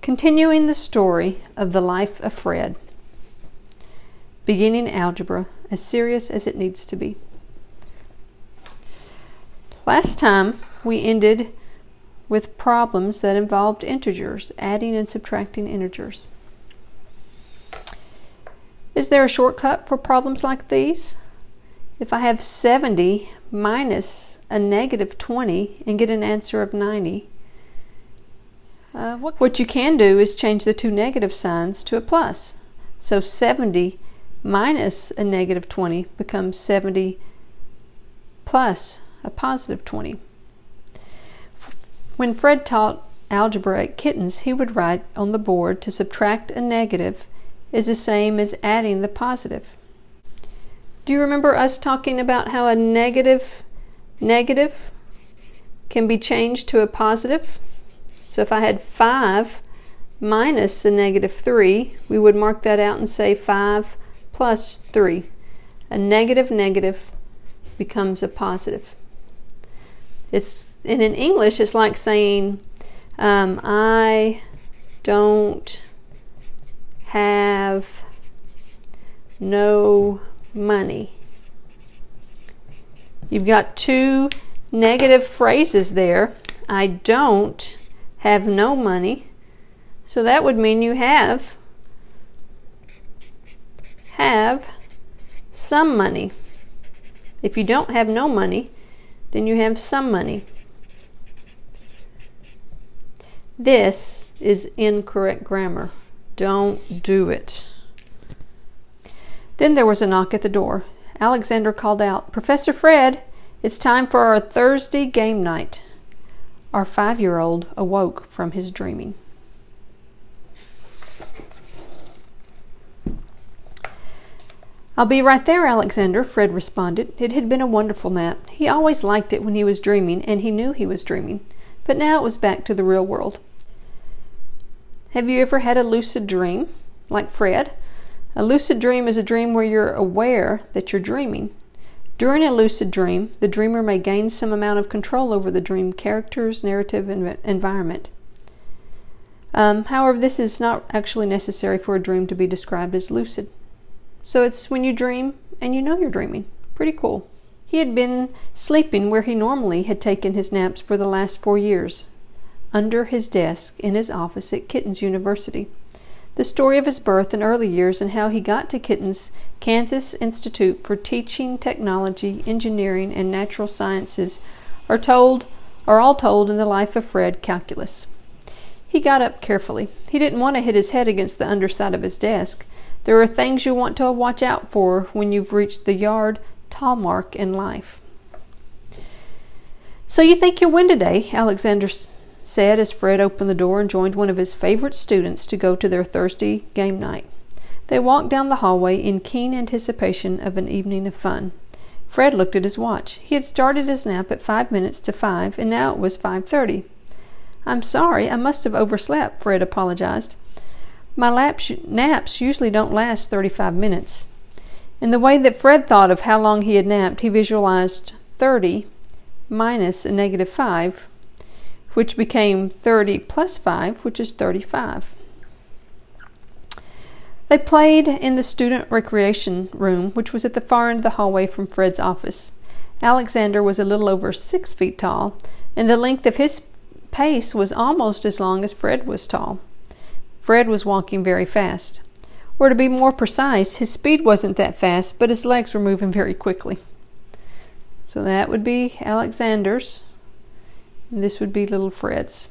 Continuing the story of the life of Fred. Beginning algebra, as serious as it needs to be. Last time we ended with problems that involved integers, adding and subtracting integers. Is there a shortcut for problems like these? If I have 70 minus a negative 20 and get an answer of 90, what you can do is change the two negative signs to a plus. So 70 minus a negative 20 becomes 70 plus a positive 20. When Fred taught algebra at Kittens, he would write on the board to subtract a negative is the same as adding the positive. Do you remember us talking about how a negative can be changed to a positive? So if I had 5 minus a negative 3, we would mark that out and say 5 plus 3. A negative becomes a positive. And in English, it's like saying, I don't have no money. You've got two negative phrases there. I don't have no money. So that would mean you have some money. If you don't have no money, then you have some money. This is incorrect grammar. Don't do it. Then there was a knock at the door. Alexander called out, "Professor Fred, it's time for our Thursday game night." Our 5-year-old awoke from his dreaming. "I'll be right there, Alexander," Fred responded. It had been a wonderful nap. He always liked it when he was dreaming, and he knew he was dreaming. But now it was back to the real world. Have you ever had a lucid dream, like Fred? A lucid dream is a dream where you're aware that you're dreaming. During a lucid dream, the dreamer may gain some amount of control over the dream characters, narrative, and environment. However, this is not actually necessary for a dream to be described as lucid. So it's when you dream and you know you're dreaming. Pretty cool. He had been sleeping where he normally had taken his naps for the last 4 years, under his desk in his office at Kittens University. The story of his birth and early years and how he got to Kittens, Kansas Institute for Teaching Technology, Engineering, and Natural Sciences are all told in the life of Fred Calculus. He got up carefully. He didn't want to hit his head against the underside of his desk. There are things you want to watch out for when you've reached the yard tall mark in life. "So you think you'll win today?" Alexander said as Fred opened the door and joined one of his favorite students to go to their Thursday game night. They walked down the hallway in keen anticipation of an evening of fun. Fred looked at his watch. He had started his nap at 5 minutes to 5, and now it was 5:30. "I'm sorry, I must have overslept," Fred apologized. "My naps usually don't last 35 minutes. In the way that Fred thought of how long he had napped, he visualized 30 minus a negative 5, which became 30 plus 5, which is 35. They played in the student recreation room, which was at the far end of the hallway from Fred's office. Alexander was a little over 6 feet tall, and the length of his pace was almost as long as Fred was tall. Fred was walking very fast. Or to be more precise, his speed wasn't that fast, but his legs were moving very quickly. So that would be Alexander's. This would be little Fred's.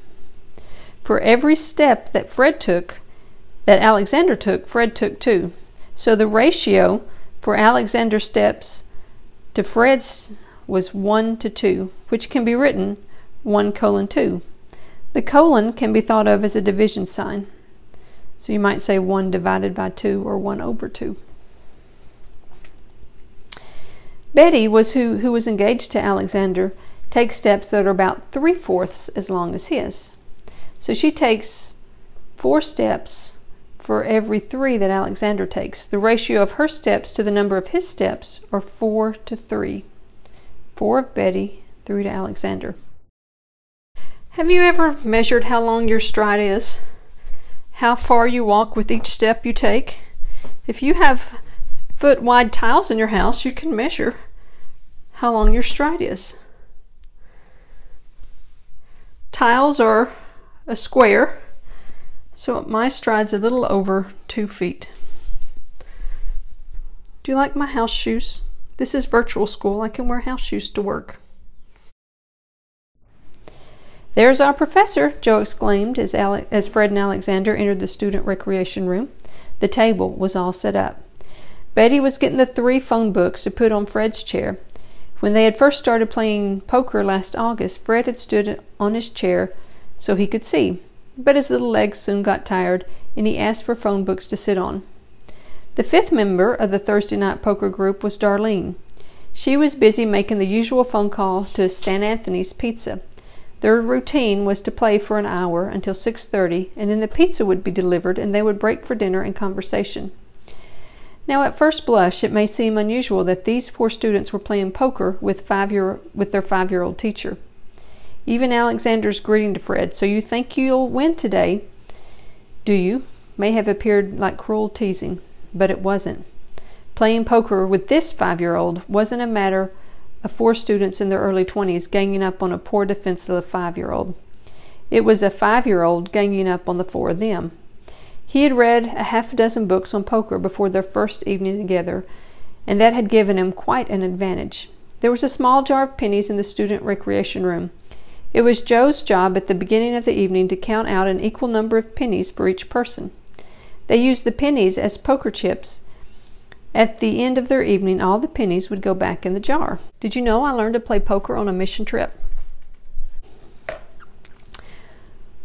For every step that Alexander took, Fred took 2. So the ratio for Alexander's steps to Fred's was 1 to 2, which can be written 1:2. The colon can be thought of as a division sign. So you might say 1 divided by 2 or 1 over 2. Betty, who was engaged to Alexander, takes steps that are about 3/4 as long as his. So she takes 4 steps for every 3 that Alexander takes. The ratio of her steps to the number of his steps are 4 to 3. 4 of Betty, 3 to Alexander. Have you ever measured how long your stride is? how far you walk with each step you take. If you have foot-wide tiles in your house, you can measure how long your stride is. Tiles are a square, so my stride's a little over 2 feet. Do you like my house shoes? This is virtual school. I can wear house shoes to work. "There's our professor," Joe exclaimed as Fred and Alexander entered the student recreation room. The table was all set up. Betty was getting the 3 phone books to put on Fred's chair. When they had first started playing poker last August, Fred had stood on his chair so he could see, but his little legs soon got tired, and he asked for phone books to sit on. The 5th member of the Thursday night poker group was Darlene. She was busy making the usual phone call to Stan Anthony's Pizza. Their routine was to play for an hour until 6:30, and then the pizza would be delivered and they would break for dinner and conversation. Now, at first blush, it may seem unusual that these 4 students were playing poker with their 5-year-old teacher. Even Alexander's greeting to Fred, "So you think you'll win today, do you?" may have appeared like cruel teasing, but it wasn't. Playing poker with this 5-year-old wasn't a matter of 4 students in their early 20s ganging up on a poor defenseless 5-year-old. It was a 5-year-old ganging up on the 4 of them. He had read a half dozen books on poker before their first evening together, and that had given him quite an advantage. There was a small jar of pennies in the student recreation room. It was Joe's job at the beginning of the evening to count out an equal number of pennies for each person. They used the pennies as poker chips. At the end of their evening, all the pennies would go back in the jar. Did you know I learned to play poker on a mission trip?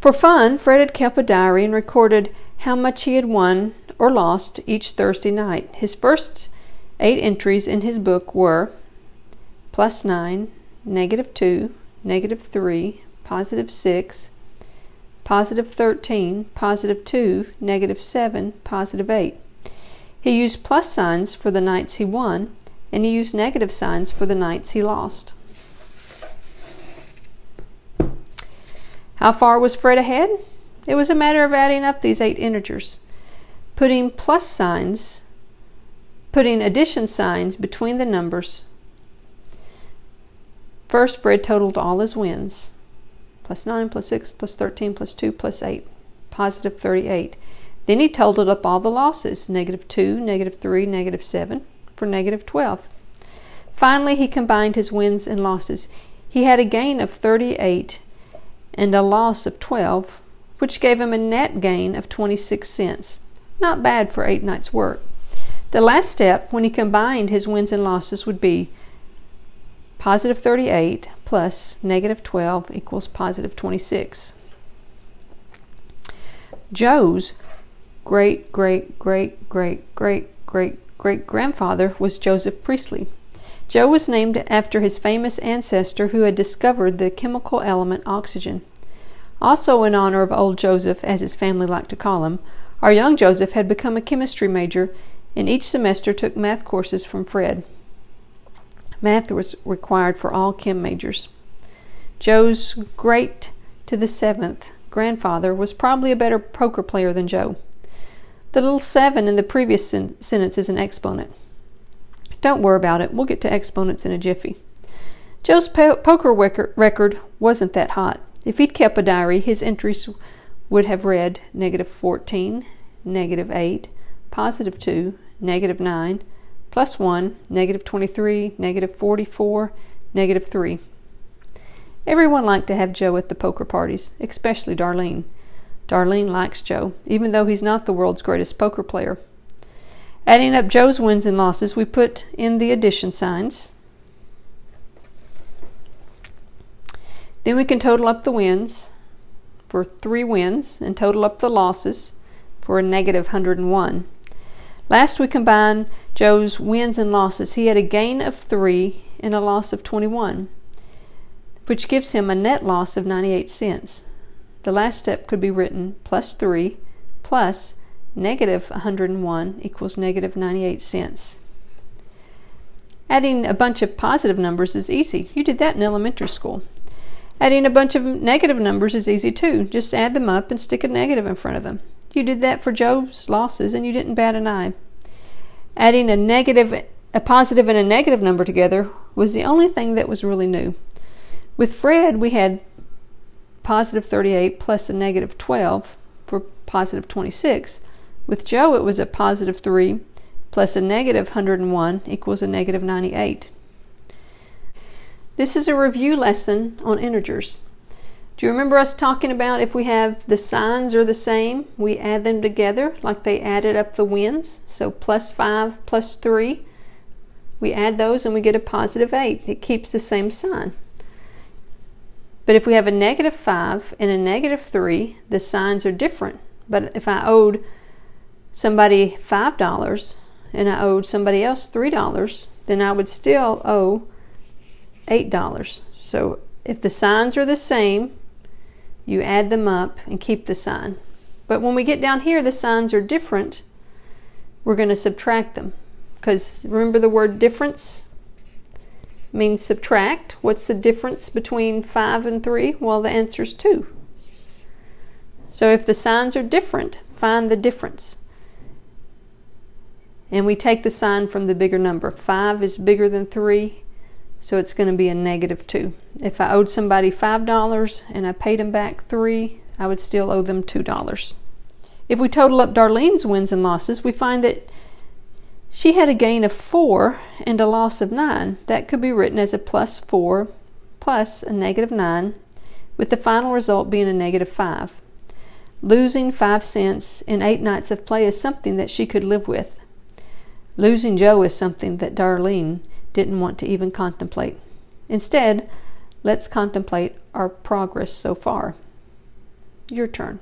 For fun, Fred had kept a diary and recorded how much he had won or lost each Thursday night. His first 8 entries in his book were +9, -2, -3, +6, +13, +2, -7, +8. He used plus signs for the nights he won, and he used negative signs for the nights he lost. How far was Fred ahead? It was a matter of adding up these 8 integers, putting addition signs between the numbers. First, Fred totaled all his wins. +9, +6, +13, +2, +8, +38. Then he totaled up all the losses, -2, -3, -7, for -12. Finally, he combined his wins and losses. He had a gain of 38 and a loss of 12, which gave him a net gain of 26 cents. Not bad for 8 nights' work. The last step, when he combined his wins and losses, would be +38 plus -12 equals +26. Joe's great-great-great-great-great-great-grandfather was Joseph Priestley. Joe was named after his famous ancestor who had discovered the chemical element oxygen. Also in honor of old Joseph, as his family liked to call him, our young Joseph had become a chemistry major and each semester took math courses from Fred. Math was required for all chem majors. Joe's great-to-the-7th grandfather was probably a better poker player than Joe. The little 7 in the previous sentence is an exponent. Don't worry about it. We'll get to exponents in a jiffy. Joe's poker record wasn't that hot. If he'd kept a diary, his entries would have read -14, -8, +2, -9, +1, -23, -44, -3. Everyone liked to have Joe at the poker parties, especially Darlene. Darlene likes Joe, even though he's not the world's greatest poker player. Adding up Joe's wins and losses, we put in the addition signs. Then we can total up the wins for 3 wins and total up the losses for a -101. Last, we combine Joe's wins and losses. He had a gain of 3 and a loss of 21, which gives him a net loss of 98 cents. The last step could be written +3 plus -101 equals -98 cents. Adding a bunch of positive numbers is easy. You did that in elementary school. Adding a bunch of negative numbers is easy too. Just add them up and stick a negative in front of them. you did that for Joe's losses and you didn't bat an eye. Adding a positive and a negative number together was the only thing that was really new. With Fred, we had positive 38 plus a negative 12 for positive 26. With Joe, it was a positive 3 plus a negative 101 equals a negative 98. This is a review lesson on integers. Do you remember us talking about if we have the signs are the same, we add them together like they added up the wins? So plus 5 plus 3, we add those and we get a positive 8. It keeps the same sign. But if we have a negative 5 and a negative 3, the signs are different. But if I owed somebody $5 and I owed somebody else $3, then I would still owe $8. So if the signs are the same, you add them up and keep the sign. But when we get down here, the signs are different, we're going to subtract them. Because remember the word difference means subtract. What's the difference between 5 and 3? Well, the answer is 2. So if the signs are different, find the difference. And we take the sign from the bigger number. 5 is bigger than 3, so it's going to be a negative 2. If I owed somebody $5 and I paid them back 3, I would still owe them $2. If we total up Darlene's wins and losses, we find that she had a gain of 4 and a loss of 9. That could be written as a plus 4 plus a negative 9, with the final result being a negative 5. Losing 5 cents in 8 nights of play is something that she could live with. Losing Joe is something that Darlene didn't want to even contemplate. Instead, let's contemplate our progress so far. Your turn.